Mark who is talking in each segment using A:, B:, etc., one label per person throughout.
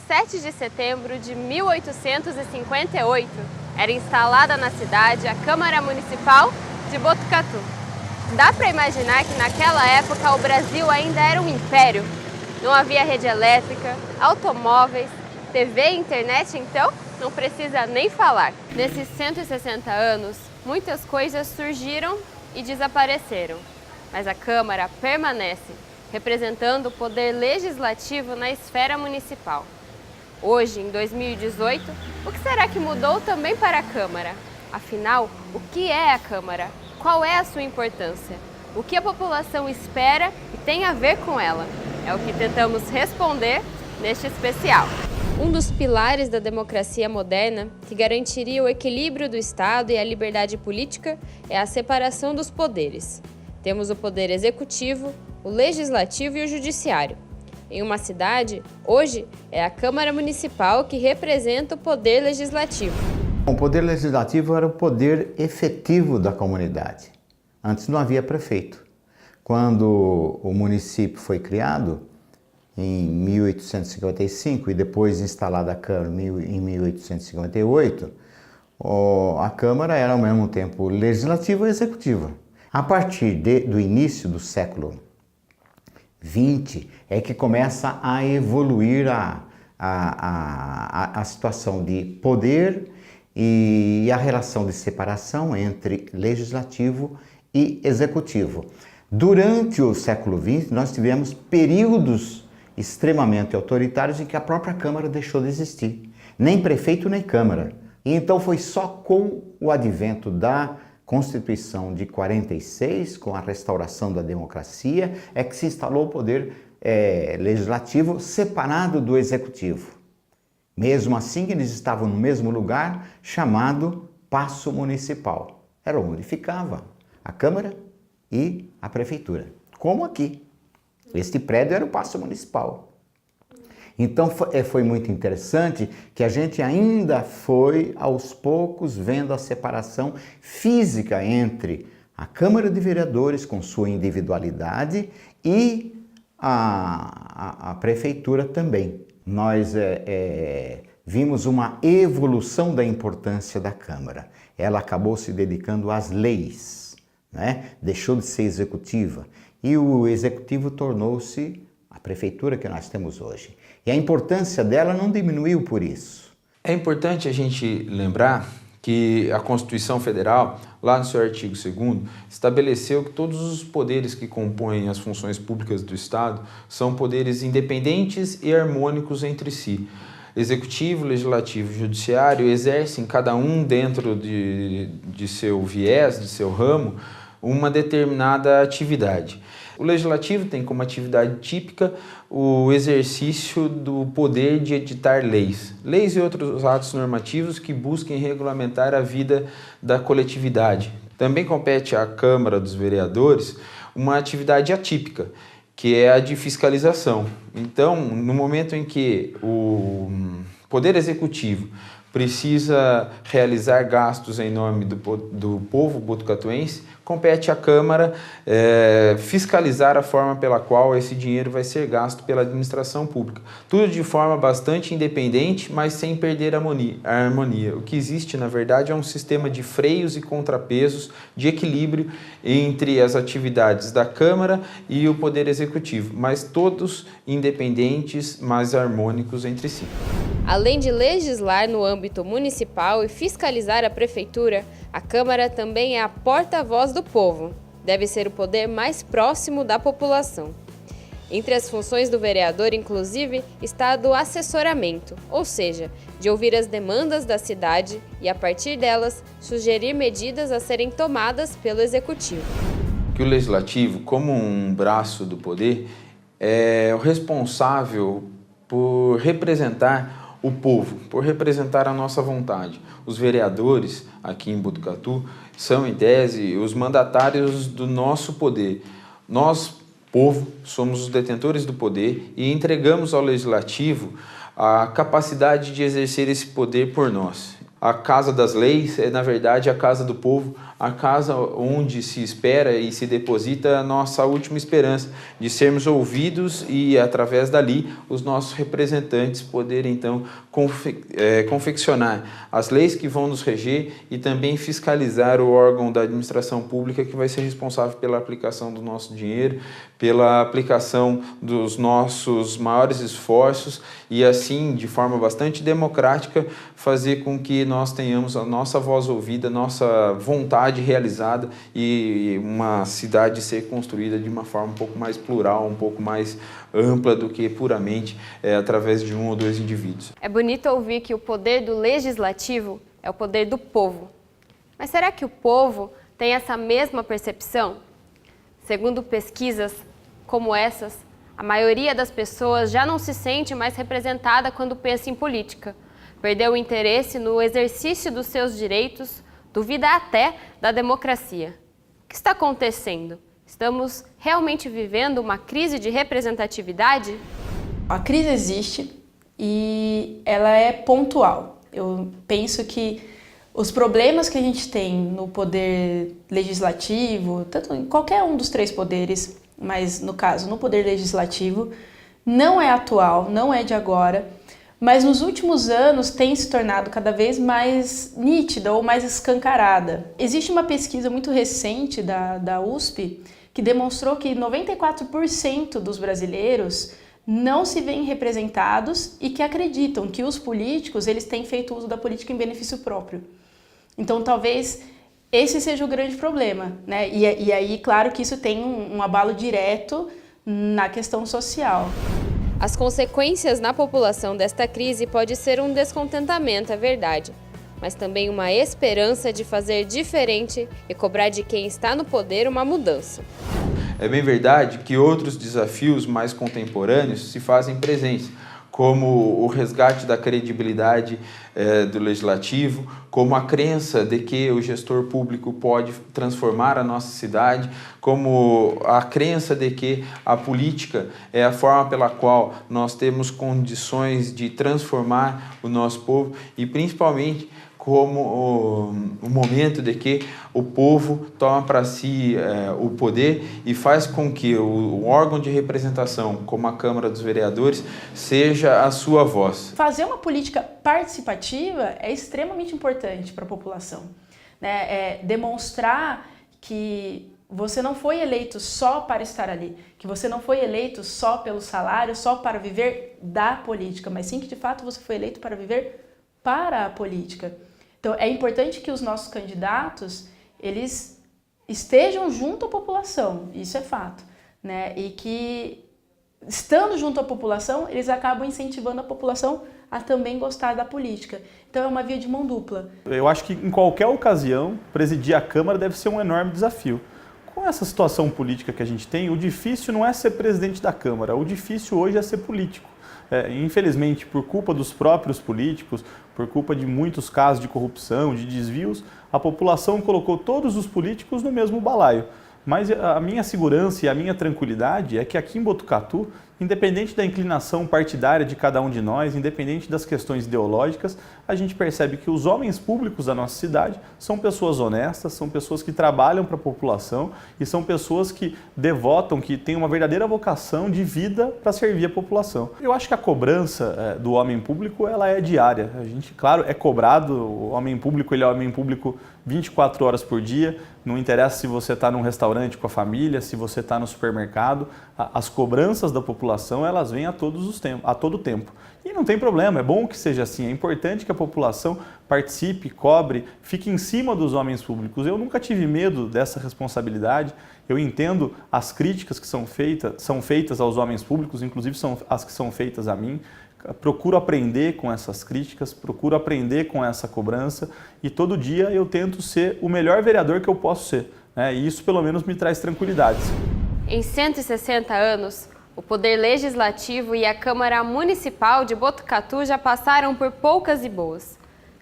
A: 7 de setembro de 1858, era instalada na cidade a Câmara Municipal de Botucatu. Dá para imaginar que naquela época o Brasil ainda era um império. Não havia rede elétrica, automóveis, TV e internet, então não precisa nem falar. Nesses 160 anos, muitas coisas surgiram e desapareceram, mas a Câmara permanece, representando o poder legislativo na esfera municipal. Hoje, em 2018, o que será que mudou também para a Câmara? Afinal, o que é a Câmara? Qual é a sua importância? O que a população espera e tem a ver com ela? É o que tentamos responder neste especial. Um dos pilares da democracia moderna, que garantiria o equilíbrio do Estado e a liberdade política, é a separação dos poderes. Temos o poder executivo, o legislativo e o judiciário. Em uma cidade, hoje, é a Câmara Municipal que representa o poder legislativo.
B: O poder legislativo era o poder efetivo da comunidade. Antes não havia prefeito. Quando o município foi criado, em 1855, e depois instalada a Câmara em 1858, a Câmara era ao mesmo tempo legislativa e executiva. A partir do início do século XX é que começa a evoluir a situação de poder e a relação de separação entre legislativo e executivo. Durante o século XX, nós tivemos períodos extremamente autoritários em que a própria Câmara deixou de existir. Nem prefeito, nem Câmara. E então foi só com o advento da Constituição de 46, com a restauração da democracia, é que se instalou o poder legislativo separado do executivo. Mesmo assim, eles estavam no mesmo lugar, chamado Paço Municipal. Era onde ficava a Câmara e a Prefeitura, como aqui. Este prédio era o Paço Municipal. Então foi muito interessante que a gente ainda foi, aos poucos, vendo a separação física entre a Câmara de Vereadores, com sua individualidade, e a Prefeitura também. Nós vimos uma evolução da importância da Câmara. Ela acabou se dedicando às leis, né? Deixou de ser executiva. E o executivo tornou-se a prefeitura que nós temos hoje. E a importância dela não diminuiu por isso.
C: É importante a gente lembrar que a Constituição Federal, lá no seu artigo 2º, estabeleceu que todos os poderes que compõem as funções públicas do Estado são poderes independentes e harmônicos entre si. Executivo, Legislativo e Judiciário exercem, cada um dentro de seu viés, de seu ramo, uma determinada atividade. O Legislativo tem como atividade típica o exercício do poder de editar leis e outros atos normativos que busquem regulamentar a vida da coletividade. Também compete à Câmara dos Vereadores uma atividade atípica, que é a de fiscalização. Então, no momento em que o Poder Executivo precisa realizar gastos em nome do povo botucatuense, compete à Câmara fiscalizar a forma pela qual esse dinheiro vai ser gasto pela administração pública. Tudo de forma bastante independente, mas sem perder a harmonia. O que existe, na verdade, é um sistema de freios e contrapesos, de equilíbrio entre as atividades da Câmara e o Poder Executivo, mas todos independentes, mas harmônicos entre si.
A: Além de legislar no âmbito municipal e fiscalizar a Prefeitura, a Câmara também é a porta-voz do povo. Deve ser o poder mais próximo da população. Entre as funções do vereador, inclusive, está a do assessoramento, ou seja, de ouvir as demandas da cidade e, a partir delas, sugerir medidas a serem tomadas pelo Executivo.
C: Que o Legislativo, como um braço do poder, é o responsável por representar o povo, por representar a nossa vontade. Os vereadores aqui em Botucatu são, em tese, os mandatários do nosso poder. Nós, povo, somos os detentores do poder e entregamos ao Legislativo a capacidade de exercer esse poder por nós. A Casa das Leis é, na verdade, a Casa do Povo, a casa onde se espera e se deposita a nossa última esperança de sermos ouvidos e, através dali, os nossos representantes poderem, então, confeccionar as leis que vão nos reger e também fiscalizar o órgão da administração pública que vai ser responsável pela aplicação do nosso dinheiro, pela aplicação dos nossos maiores esforços e, assim, de forma bastante democrática, fazer com que nós tenhamos a nossa voz ouvida, nossa vontade realizada e uma cidade ser construída de uma forma um pouco mais plural, um pouco mais ampla do que puramente através de um ou dois indivíduos.
A: É bonito ouvir que o poder do legislativo é o poder do povo. Mas será que o povo tem essa mesma percepção? Segundo pesquisas como essas, a maioria das pessoas já não se sente mais representada quando pensa em política. Perdeu o interesse no exercício dos seus direitos, duvida até da democracia. O que está acontecendo? Estamos realmente vivendo uma crise de representatividade?
D: A crise existe e ela é pontual. Eu penso que os problemas que a gente tem no poder legislativo, tanto em qualquer um dos três poderes, mas no caso no poder legislativo, não é atual, não é de agora, mas nos últimos anos tem se tornado cada vez mais nítida ou mais escancarada. Existe uma pesquisa muito recente da USP que demonstrou que 94% dos brasileiros não se veem representados e que acreditam que os políticos eles têm feito uso da política em benefício próprio. Então, talvez esse seja o grande problema, né? E aí, claro que isso tem um abalo direto na questão social.
A: As consequências na população desta crise pode ser um descontentamento, é verdade, mas também uma esperança de fazer diferente e cobrar de quem está no poder uma mudança.
C: É bem verdade que outros desafios mais contemporâneos se fazem presentes, como o resgate da credibilidade do legislativo, como a crença de que o gestor público pode transformar a nossa cidade, como a crença de que a política é a forma pela qual nós temos condições de transformar o nosso povo e, principalmente, como o momento de que o povo toma para si o poder e faz com que o órgão de representação, como a Câmara dos Vereadores, seja a sua voz.
D: Fazer uma política participativa é extremamente importante para a população, né? Demonstrar que você não foi eleito só para estar ali, que você não foi eleito só pelo salário, só para viver da política, mas sim que de fato você foi eleito para viver para a política. Então, é importante que os nossos candidatos, eles estejam junto à população, isso é fato, né? E que, estando junto à população, eles acabam incentivando a população a também gostar da política. Então, é uma via de mão dupla.
E: Eu acho que, em qualquer ocasião, presidir a Câmara deve ser um enorme desafio. Com essa situação política que a gente tem, o difícil não é ser presidente da Câmara, o difícil hoje é ser político. Infelizmente, por culpa dos próprios políticos, por culpa de muitos casos de corrupção, de desvios, a população colocou todos os políticos no mesmo balaio. Mas a minha segurança e a minha tranquilidade é que aqui em Botucatu, independente da inclinação partidária de cada um de nós, independente das questões ideológicas, a gente percebe que os homens públicos da nossa cidade são pessoas honestas, são pessoas que trabalham para a população e são pessoas que devotam, que têm uma verdadeira vocação de vida para servir a população. Eu acho que a cobrança do homem público ela é diária. A gente, claro, é cobrado, o homem público ele é homem público 24 horas por dia, não interessa se você está num restaurante com a família, se você está no supermercado, as cobranças da população elas vêm a todo tempo. E não tem problema, é bom que seja assim, é importante que a população participe, cobre, fique em cima dos homens públicos. Eu nunca tive medo dessa responsabilidade, eu entendo as críticas que são feitas aos homens públicos, inclusive são as que são feitas a mim. Procuro aprender com essas críticas, procuro aprender com essa cobrança e todo dia eu tento ser o melhor vereador que eu posso ser, né? E isso pelo menos me traz tranquilidade.
A: Em 160 anos, o Poder Legislativo e a Câmara Municipal de Botucatu já passaram por poucas e boas.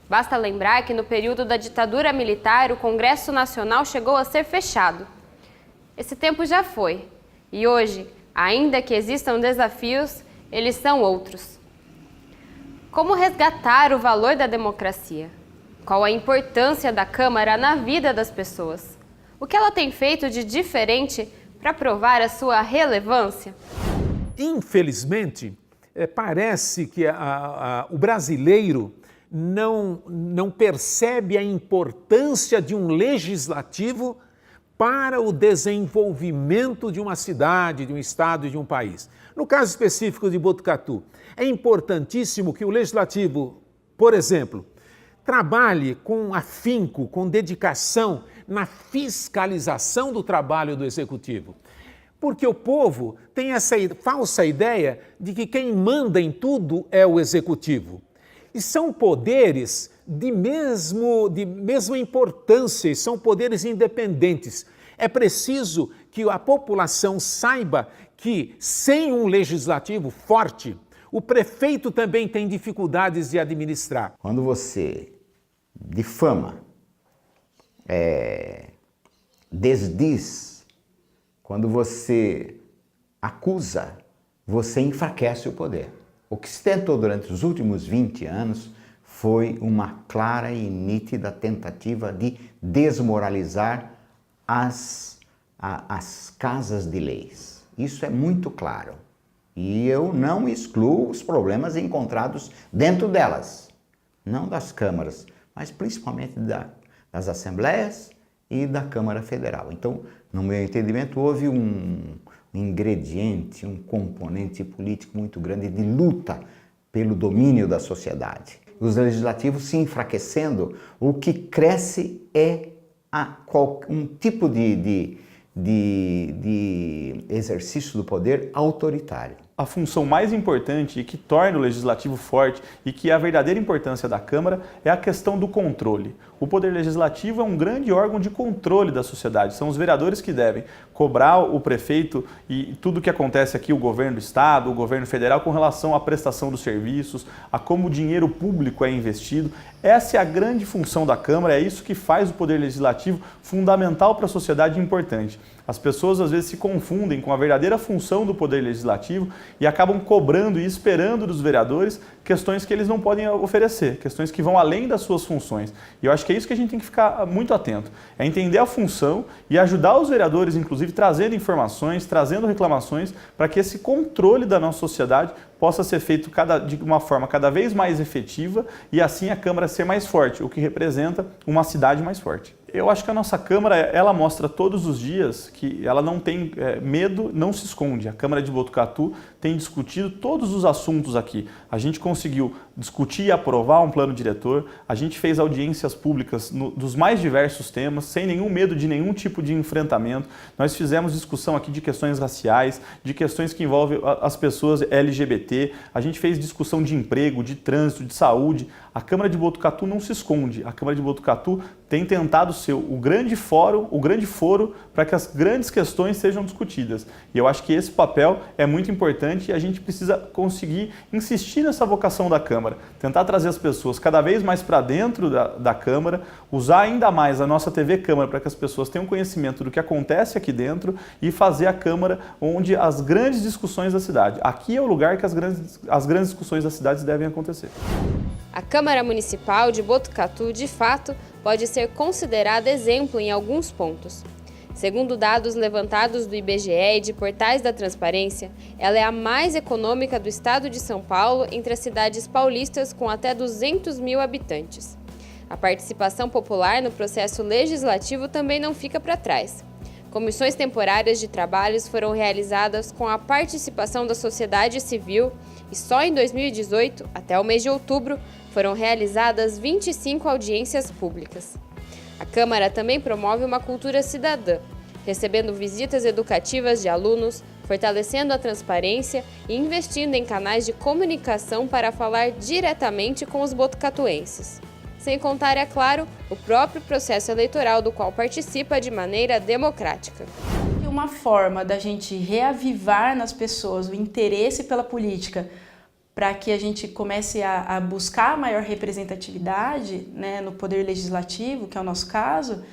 A: Basta lembrar que no período da ditadura militar o Congresso Nacional chegou a ser fechado. Esse tempo já foi e hoje, ainda que existam desafios, eles são outros. Como resgatar o valor da democracia? Qual a importância da Câmara na vida das pessoas? O que ela tem feito de diferente para provar a sua relevância?
F: Infelizmente, parece que o brasileiro não percebe a importância de um legislativo para o desenvolvimento de uma cidade, de um estado e de um país. No caso específico de Botucatu, é importantíssimo que o legislativo, por exemplo, trabalhe com afinco, com dedicação na fiscalização do trabalho do executivo. Porque o povo tem essa falsa ideia de que quem manda em tudo é o executivo. E são poderes de mesma importância, e são poderes independentes. É preciso que a população saiba que, sem um legislativo forte, o prefeito também tem dificuldades de administrar.
B: Quando você difama, desdiz, quando você acusa, você enfraquece o poder. O que se tentou durante os últimos 20 anos foi uma clara e nítida tentativa de desmoralizar as casas de leis. Isso é muito claro. E eu não excluo os problemas encontrados dentro delas, não das câmaras, mas principalmente das assembleias e da Câmara Federal. Então, no meu entendimento, houve um ingrediente, um componente político muito grande de luta pelo domínio da sociedade. Os legislativos se enfraquecendo, o que cresce é um tipo de exercício do poder autoritário.
E: A função mais importante e que torna o legislativo forte e que é a verdadeira importância da Câmara é a questão do controle. O Poder Legislativo é um grande órgão de controle da sociedade. São os vereadores que devem cobrar o prefeito e tudo o que acontece aqui, o governo do Estado, o governo federal, com relação à prestação dos serviços, a como o dinheiro público é investido. Essa é a grande função da Câmara, é isso que faz o Poder Legislativo fundamental para a sociedade e importante. As pessoas às vezes se confundem com a verdadeira função do Poder Legislativo e acabam cobrando e esperando dos vereadores questões que eles não podem oferecer, questões que vão além das suas funções. E eu acho que é isso que a gente tem que ficar muito atento, é entender a função e ajudar os vereadores, inclusive, trazendo informações, trazendo reclamações, para que esse controle da nossa sociedade possa ser feito de uma forma cada vez mais efetiva e assim a Câmara ser mais forte, o que representa uma cidade mais forte. Eu acho que a nossa Câmara, ela mostra todos os dias que ela não tem medo, não se esconde. A Câmara de Botucatu tem discutido todos os assuntos aqui. A gente conseguiu discutir e aprovar um plano diretor, a gente fez audiências públicas dos mais diversos temas, sem nenhum medo de nenhum tipo de enfrentamento. Nós fizemos discussão aqui de questões raciais, de questões que envolvem as pessoas LGBT, a gente fez discussão de emprego, de trânsito, de saúde. A Câmara de Botucatu não se esconde, a Câmara de Botucatu tem tentado ser o grande foro para que as grandes questões sejam discutidas. E eu acho que esse papel é muito importante e a gente precisa conseguir insistir nessa vocação da Câmara, tentar trazer as pessoas cada vez mais para dentro da Câmara, usar ainda mais a nossa TV Câmara para que as pessoas tenham conhecimento do que acontece aqui dentro e fazer a Câmara onde as grandes discussões da cidade. Aqui é o lugar que as grandes discussões das cidades devem acontecer.
A: A Câmara Municipal de Botucatu, de fato, pode ser considerada exemplo em alguns pontos. Segundo dados levantados do IBGE e de portais da transparência, ela é a mais econômica do estado de São Paulo entre as cidades paulistas com até 200 mil habitantes. A participação popular no processo legislativo também não fica para trás. Comissões temporárias de trabalhos foram realizadas com a participação da sociedade civil e só em 2018, até o mês de outubro, foram realizadas 25 audiências públicas. A Câmara também promove uma cultura cidadã, recebendo visitas educativas de alunos, fortalecendo a transparência e investindo em canais de comunicação para falar diretamente com os botucatuenses. Sem contar, é claro, o próprio processo eleitoral do qual participa de maneira democrática.
D: Uma forma da gente reavivar nas pessoas o interesse pela política para que a gente comece a buscar maior representatividade, né, no poder legislativo, que é o nosso caso,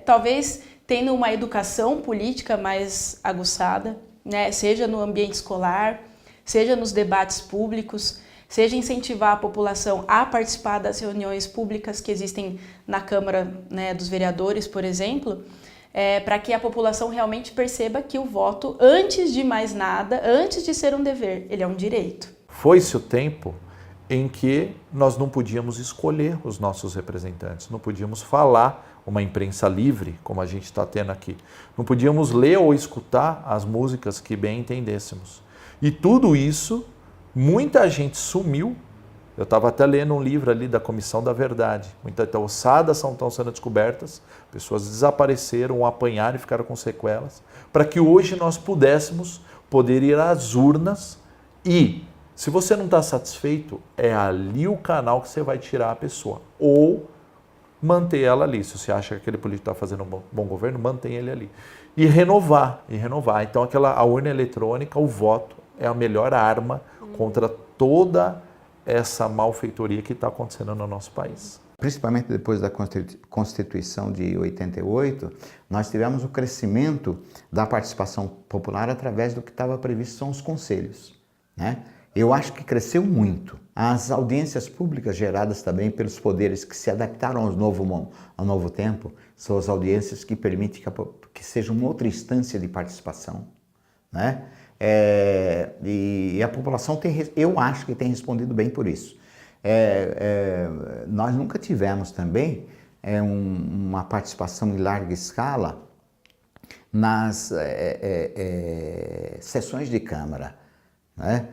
D: talvez tendo uma educação política mais aguçada, né, seja no ambiente escolar, seja nos debates públicos, seja incentivar a população a participar das reuniões públicas que existem na Câmara, né, dos Vereadores, por exemplo, para que a população realmente perceba que o voto, antes de mais nada, antes de ser um dever, ele é um direito.
G: Foi-se o tempo em que nós não podíamos escolher os nossos representantes, não podíamos falar uma imprensa livre, como a gente está tendo aqui. Não podíamos ler ou escutar as músicas que bem entendêssemos. E tudo isso, muita gente sumiu. Eu estava até lendo um livro ali da Comissão da Verdade. Muitas ossadas estão sendo descobertas, pessoas desapareceram, apanharam e ficaram com sequelas, para que hoje nós pudéssemos poder ir às urnas e, se você não está satisfeito, é ali o canal que você vai tirar a pessoa. Ou manter ela ali. Se você acha que aquele político está fazendo um bom governo, mantém ele ali. E renovar. Então, a urna eletrônica, o voto, é a melhor arma contra toda essa malfeitoria que está acontecendo no nosso país.
B: Principalmente depois da Constituição de 88, nós tivemos o crescimento da participação popular através do que estava previsto, são os conselhos, né? Eu acho que cresceu muito. As audiências públicas geradas também pelos poderes que se adaptaram ao novo tempo são as audiências que permitem que seja uma outra instância de participação, né? E a população eu acho que tem respondido bem por isso. Nós nunca tivemos também uma participação em larga escala nas sessões de Câmara, né?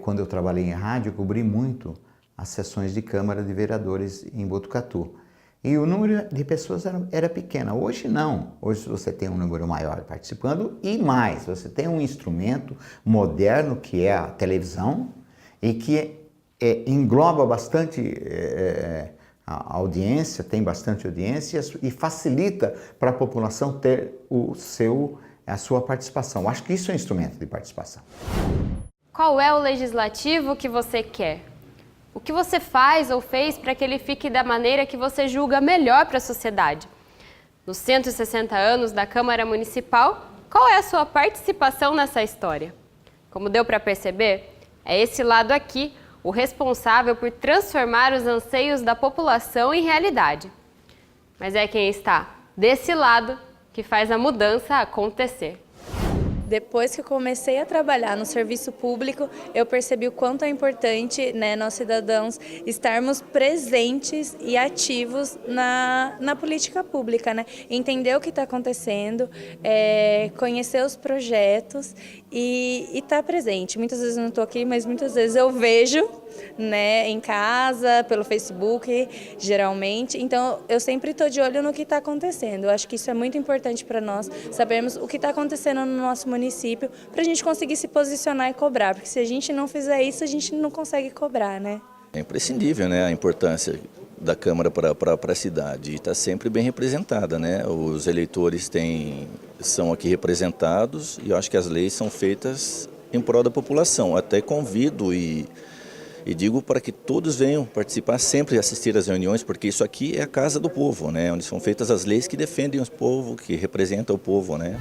B: Quando eu trabalhei em rádio, eu cobri muito as sessões de Câmara de Vereadores em Botucatu. E o número de pessoas era pequeno. Hoje não. Hoje você tem um número maior participando e mais. Você tem um instrumento moderno que é a televisão e que engloba bastante a audiência, tem bastante audiência e facilita para a população ter a sua participação. Acho que isso é um instrumento de participação.
A: Qual é o legislativo que você quer? O que você faz ou fez para que ele fique da maneira que você julga melhor para a sociedade? Nos 160 anos da Câmara Municipal, qual é a sua participação nessa história? Como deu para perceber, é esse lado aqui o responsável por transformar os anseios da população em realidade. Mas é quem está desse lado que faz a mudança acontecer.
H: Depois que eu comecei a trabalhar no serviço público, eu percebi o quanto é importante, né, nós cidadãos estarmos presentes e ativos na política pública, né? Entender o que está acontecendo, conhecer os projetos e estar presente. Muitas vezes eu não estou aqui, mas muitas vezes eu vejo, né, em casa, pelo Facebook, geralmente. Então, eu sempre estou de olho no que está acontecendo. Eu acho que isso é muito importante para nós, sabermos o que está acontecendo no nosso município, para a gente conseguir se posicionar e cobrar, porque se a gente não fizer isso, a gente não consegue cobrar, né?
I: É imprescindível, né, a importância da Câmara para a cidade e está sempre bem representada, né? Os eleitores são aqui representados e eu acho que as leis são feitas em prol da população. Até convido e digo para que todos venham participar sempre e assistir às reuniões, porque isso aqui é a casa do povo, né? Onde são feitas as leis que defendem o povo, que representam o povo, né?